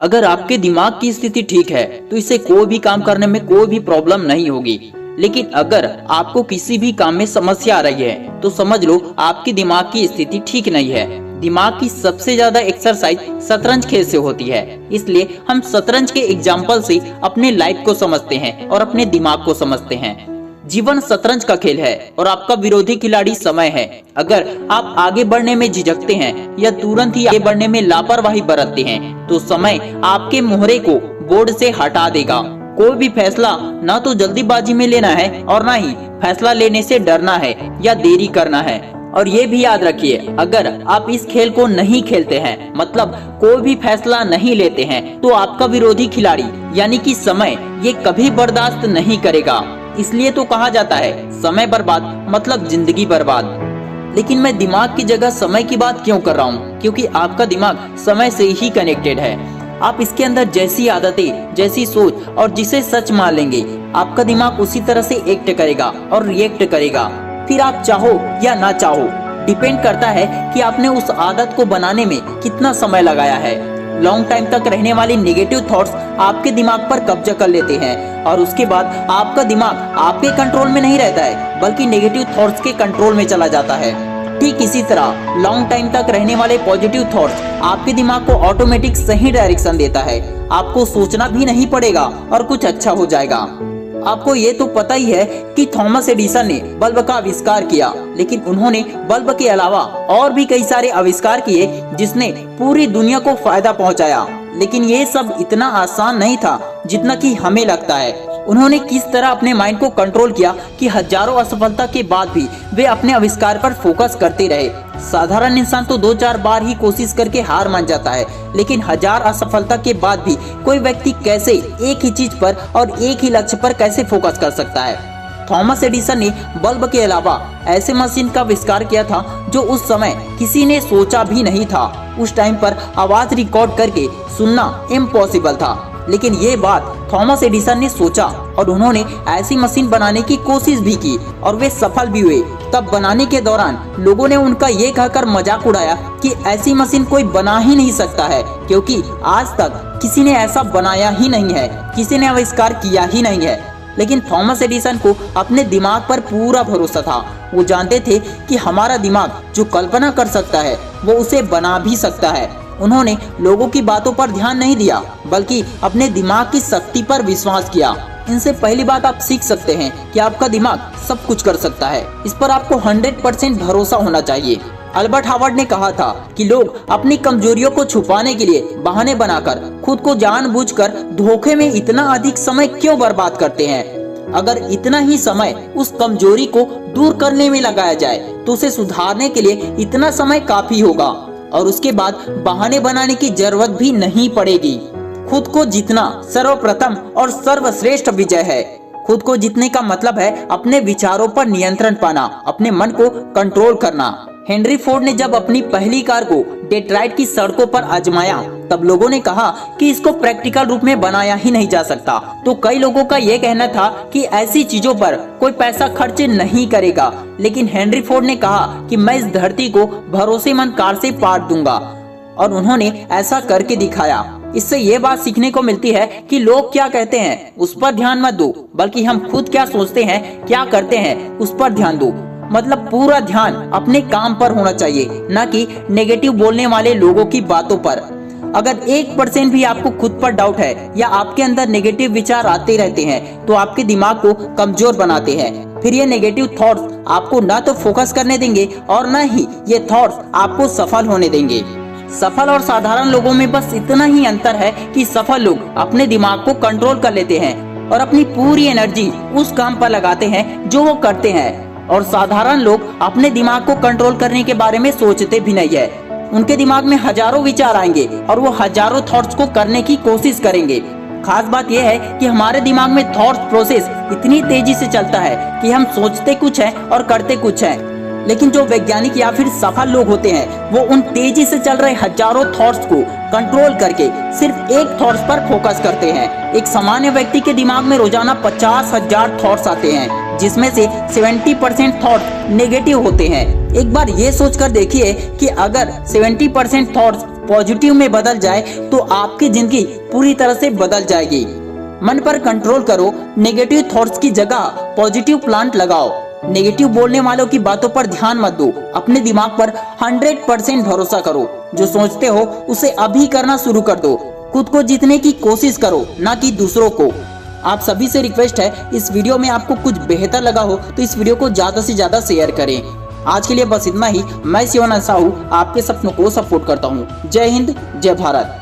अगर आपके दिमाग की स्थिति ठीक है तो इसे कोई भी काम करने में कोई भी प्रॉब्लम नहीं होगी। लेकिन अगर आपको किसी भी काम में समस्या आ रही है तो समझ लो आपके दिमाग की स्थिति ठीक नहीं है। दिमाग की सबसे ज्यादा एक्सरसाइज शतरंज खेल से होती है, इसलिए हम शतरंज के एग्जाम्पल से अपने लाइफ को समझते हैं और अपने दिमाग को समझते हैं। जीवन शतरंज का खेल है और आपका विरोधी खिलाड़ी समय है। अगर आप आगे बढ़ने में झिझकते हैं या तुरंत ही आगे बढ़ने में लापरवाही बरतते हैं तो समय आपके मोहरे को बोर्ड से हटा देगा। कोई भी फैसला ना तो जल्दीबाजी में लेना है और ना ही फैसला लेने से डरना है या देरी करना है। और ये भी याद रखिए, अगर आप इस खेल को नहीं खेलते हैं मतलब कोई भी फैसला नहीं लेते हैं तो आपका विरोधी खिलाड़ी यानी कि समय ये कभी बर्दाश्त नहीं करेगा। इसलिए तो कहा जाता है समय बर्बाद मतलब जिंदगी बर्बाद। लेकिन मैं दिमाग की जगह समय की बात क्यों कर रहा हूँ? क्योंकि आपका दिमाग समय से ही कनेक्टेड है। आप इसके अंदर जैसी आदतें, जैसी सोच और जिसे सच मान लेंगे, आपका दिमाग उसी तरह से एक्ट करेगा और रिएक्ट करेगा। फिर आप चाहो या ना चाहो, डिपेंड करता है कि आपने उस आदत को बनाने में कितना समय लगाया है। लॉन्ग टाइम तक रहने वाली नेगेटिव थॉट्स आपके दिमाग पर कब्जा कर लेते हैं और उसके बाद आपका दिमाग आपके कंट्रोल में नहीं रहता है बल्कि नेगेटिव थॉट्स के कंट्रोल में चला जाता है। ठीक इसी तरह लॉन्ग टाइम तक रहने वाले पॉजिटिव थॉट्स आपके दिमाग को ऑटोमेटिक सही डायरेक्शन देता है। आपको सोचना भी नहीं पड़ेगा और कुछ अच्छा हो जाएगा। आपको ये तो पता ही है कि थॉमस एडिसन ने बल्ब का आविष्कार किया, लेकिन उन्होंने बल्ब के अलावा और भी कई सारे आविष्कार किए जिसने पूरी दुनिया को फायदा पहुंचाया। लेकिन ये सब इतना आसान नहीं था जितना कि हमें लगता है। उन्होंने किस तरह अपने माइंड को कंट्रोल किया कि हजारों असफलता के बाद भी वे अपने आविष्कार पर फोकस करते रहे। साधारण इंसान तो 2-4 बार ही कोशिश करके हार मान जाता है, लेकिन 1000 असफलता के बाद भी कोई व्यक्ति कैसे एक ही चीज पर और एक ही लक्ष्य पर कैसे फोकस कर सकता है? थॉमस एडिसन ने बल्ब के अलावा ऐसे मशीन का आविष्कार किया था जो उस समय किसी ने सोचा भी नहीं था। उस टाइम पर आवाज रिकॉर्ड करके सुनना इम्पॉसिबल था, लेकिन ये बात थॉमस एडिसन ने सोचा और उन्होंने ऐसी मशीन बनाने की कोशिश भी की और वे सफल भी हुए। तब बनाने के दौरान लोगों ने उनका ये कहकर मजाक उड़ाया कि ऐसी मशीन कोई बना ही नहीं सकता है, क्योंकि आज तक किसी ने ऐसा बनाया ही नहीं है, किसी ने आविष्कार किया ही नहीं है। लेकिन थॉमस एडिसन को अपने दिमाग पर पूरा भरोसा था। वो जानते थे कि हमारा दिमाग जो कल्पना कर सकता है वो उसे बना भी सकता है। उन्होंने लोगों की बातों पर ध्यान नहीं दिया बल्कि अपने दिमाग की शक्ति पर विश्वास किया। इनसे पहली बात आप सीख सकते हैं कि आपका दिमाग सब कुछ कर सकता है। इस पर आपको 100% भरोसा होना चाहिए। अल्बर्ट हावर्ड ने कहा था कि लोग अपनी कमजोरियों को छुपाने के लिए बहाने बनाकर खुद को जानबूझकर धोखे में इतना अधिक समय क्यों बर्बाद करते हैं? अगर इतना ही समय उस कमजोरी को दूर करने में लगाया जाए तो उसे सुधारने के लिए इतना समय काफी होगा और उसके बाद बहाने बनाने की जरूरत भी नहीं पड़ेगी। खुद को जीतना सर्वप्रथम और सर्वश्रेष्ठ विजय है। खुद को जीतने का मतलब है अपने विचारों पर नियंत्रण पाना, अपने मन को कंट्रोल करना। हेनरी फोर्ड ने जब अपनी पहली कार को डेट्रॉइट की सड़कों पर आजमाया तब लोगों ने कहा कि इसको प्रैक्टिकल रूप में बनाया ही नहीं जा सकता। तो कई लोगों का ये कहना था कि ऐसी चीजों पर कोई पैसा खर्च नहीं करेगा, लेकिन हेनरी फोर्ड ने कहा कि मैं इस धरती को भरोसेमंद कार से पाट दूंगा और उन्होंने ऐसा करके दिखाया। इससे ये बात सीखने को मिलती है कि लोग क्या कहते हैं उस पर ध्यान मत दो, बल्कि हम खुद क्या सोचते हैं, क्या करते हैं उस पर ध्यान दो। मतलब पूरा ध्यान अपने काम पर होना चाहिए, न कि नेगेटिव बोलने वाले लोगों की बातों पर। अगर 1% भी आपको खुद पर डाउट है या आपके अंदर नेगेटिव विचार आते रहते हैं तो आपके दिमाग को कमजोर बनाते हैं। फिर ये नेगेटिव थॉट्स आपको न तो फोकस करने देंगे और न ही ये थॉट्स आपको सफल होने देंगे। सफल और साधारण लोगों में बस इतना ही अंतर है कि सफल लोग अपने दिमाग को कंट्रोल कर लेते हैं और अपनी पूरी एनर्जी उस काम पर लगाते हैं जो वो करते हैं, और साधारण लोग अपने दिमाग को कंट्रोल करने के बारे में सोचते भी नहीं है। उनके दिमाग में हजारों विचार आएंगे और वो हजारों थॉट्स को करने की कोशिश करेंगे। खास बात यह है कि हमारे दिमाग में थॉट्स प्रोसेस इतनी तेजी से चलता है कि हम सोचते कुछ है और करते कुछ है। लेकिन जो वैज्ञानिक या फिर सफल लोग होते हैं वो उन तेजी से चल रहे हजारों थॉट्स को कंट्रोल करके सिर्फ एक थॉट्स पर फोकस करते हैं। एक सामान्य व्यक्ति के दिमाग में रोजाना 50,000 थॉट्स आते हैं, जिसमें से 70% थॉट्स नेगेटिव होते हैं। एक बार ये सोचकर देखिए कि अगर 70% थॉट्स पॉजिटिव में बदल जाए तो आपकी जिंदगी पूरी तरह से बदल जाएगी। मन पर कंट्रोल करो, नेगेटिव थॉट्स की जगह पॉजिटिव प्लांट लगाओ। नेगेटिव बोलने वालों की बातों पर ध्यान मत दो, अपने दिमाग पर 100% भरोसा करो। जो सोचते हो उसे अभी करना शुरू कर दो। खुद को जीतने की कोशिश करो, ना कि दूसरों को। आप सभी से रिक्वेस्ट है, इस वीडियो में आपको कुछ बेहतर लगा हो तो इस वीडियो को ज्यादा से ज्यादा शेयर करें। आज के लिए बस इतना ही। मैं शिवानंद साहू आपके सपनों को सपोर्ट करता हूँ। जय हिंद, जय भारत।